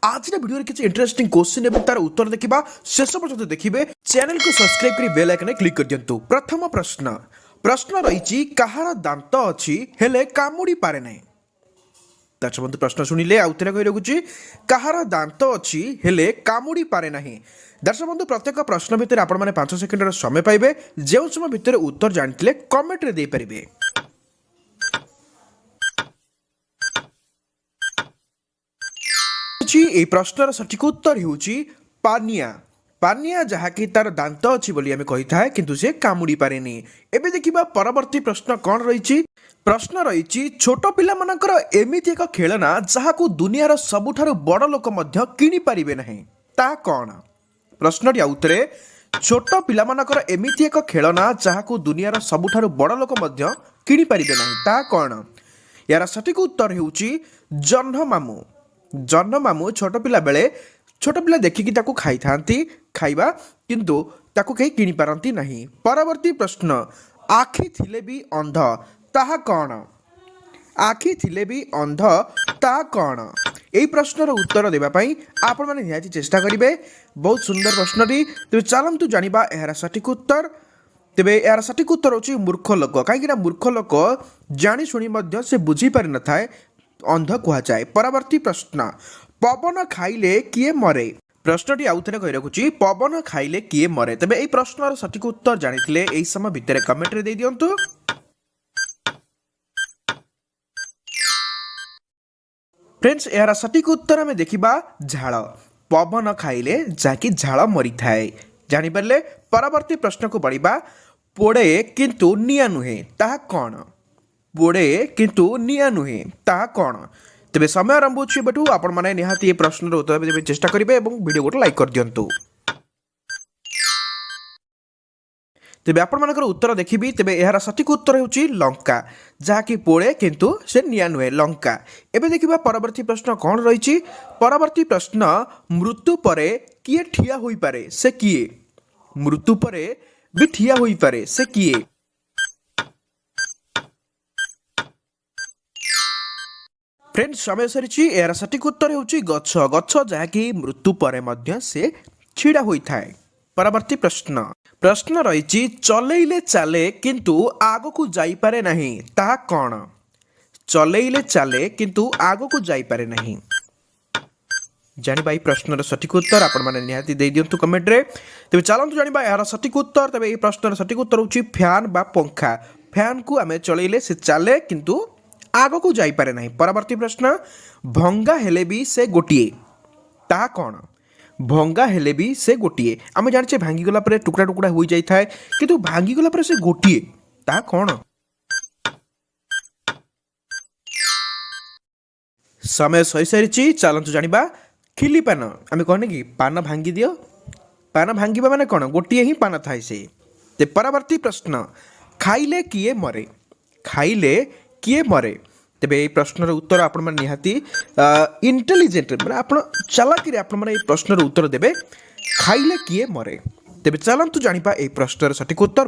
आज भिडियो किसी interesting question एवं तार उत्तर देखा शेष पर्यंत देखिए चैनल को सब्सक्राइब कर बेल आइकन क्लिक कर दिंतु। प्रथम प्रश्न प्रश्न रही कहार दांत अच्छी हेले कामुड़ी पारे ना। दर्शक बंधु प्रश्न शुणिले आउ थे कही रखुच्छी कहार दांत अच्छी हेले कामुड़ी पारे ना। दर्शक बंधु प्रत्येक प्रश्न भितर आपण मैंने 5 सेकेंडर समय पाइबे जो समय भितर उत्तर जानते कमेंट रे दे पारिबे। प्रश्नर सठिक उत्तर होउची पानिया। पानिया जहाँकि तार दांत अच्छी बोली आम कही था किंतु से कामुड़ी पारे नी। एबे देखिबा परवर्ती प्रश्न कौन रही। प्रश्न रही छोट पिला मानकर एमिति एक खेलना जहाकू दुनियार सबुठारु बड़ लोक मध्य किनी पारिबे नहीं ता कौन। प्रश्नटी आउतरे छोट पिला मानकर एमिति एक खेलना जहाकू दुनियार सबुठारु बड़ लोक मध्य किनी पारिबे नहीं ता कौन। यार सठिक उत्तर होउची जह्न मामू। जह्न मामू छोट पिला बेले छोट पिला देखिकी ताकू खाई थांती खाइबा किंतु ताकू कहीं किनी पारंती नहीं। परवर्ती प्रश्न आखि थिले भी अंध ताहा कौन। आखि थिले भी अंध ताहा कौन। यही प्रश्नर उत्तर देवा पाई आपण माने निहाती चेष्टा करिवे। बहुत सुंदर प्रश्नटी तेज चलतु जानिबा एहार सठिक उत्तर। तेबे यार सठिक उत्तर होची मूर्ख लोक कहीं मूर्ख लोक जानी शुणी मध्य से बुझी पारि न थाए अंध कह जाए। परवर्ती प्रश्न पवन खाइले किए मरे। प्रश्नटी आउ थे कही रखुच्छी पवन खाइले किए मरे। तेबे यही प्रश्नर सठिक उत्तर जानिथिले एही समय भितर कमेंट रे दे दियंतु। फ्रेंड्स यार सठिक उत्तर आम देखा झाड़। पवन खाइले जाकि झाड़ मरी थाए जानी पारे। परवर्ती प्रश्न को बढ़िबा पोड़े किंतु निया नुहे ताहा कौन। पोड़े किंतु निया नुहे ताहा कौन। तेबे समय आरंभ होछि बेटू आपण माने निहाती प्रश्नर उत्तर देबे चेष्टा करिवे एवं वीडियो को लाइक कर दियंतु। तेबे आपण मानकर उत्तर देखिबी। तेबे एहार सठिक उत्तर होछि लंका जहाँकि पोड़े किंतु से निया नुहे लंका। एबे देखिबा परवर्ती प्रश्न कौन रही। परवर्ती प्रश्न मृत्यु परे किए ठिया होई पारे से किए। मृत्यु परे भी ठिया होई पारे से किए। फ्रेंड्स समय सरी यार सठिक उत्तर होची गछ। गछ जहाँकि मृत्यु परे मध्य से छिड़ा होई थाए। परवर्ती प्रश्न प्रश्न रही चलेइले चाले किंतु आग को जाई पारे नहीं ताहा कौन। चलेइले चाले किंतु आग को जाई पारे नहीं जानिबा ई प्रश्नर सठिक उत्तर आपण माने निहाती दे दियंतु कमेंट रे। तेबे चलंतु जानिबा यार सठिक उत्तर। तेबे ई प्रश्नर सठिक उत्तर होची फैन बा पंखा। फैन को आमे चलेइले से चाले किंतु आग को जाई पारे नहीं। परवर्ती प्रश्न भंगा हेले भी से गोटिए ताहा कौन। भंगा हेले भी से गोटिए आमे जानिछे भांगी गला परे टुकड़ा टुकड़ा होई जाई थाए किंतु भांगी गला परे से गोटिए ताहा कौन। समय सही सारी चलंतु जानिबा खिली पान। आमे कहने कि पान भांगी दियो। पान भांगीबा माने कौन गोटिए ही पान थाए से। ते परवर्ती प्रश्न खाइले किए मरे। खाइले किए मरे। तेबे ये प्रश्नर उत्तर आपण माने निहाती इंटेलिजेंट माने आपण चालाकी आपण माने ये प्रश्नर उत्तर देबे खाइले किए मरे। तेबे चलंतु जानिबा ए प्रश्नर सठिक उत्तर।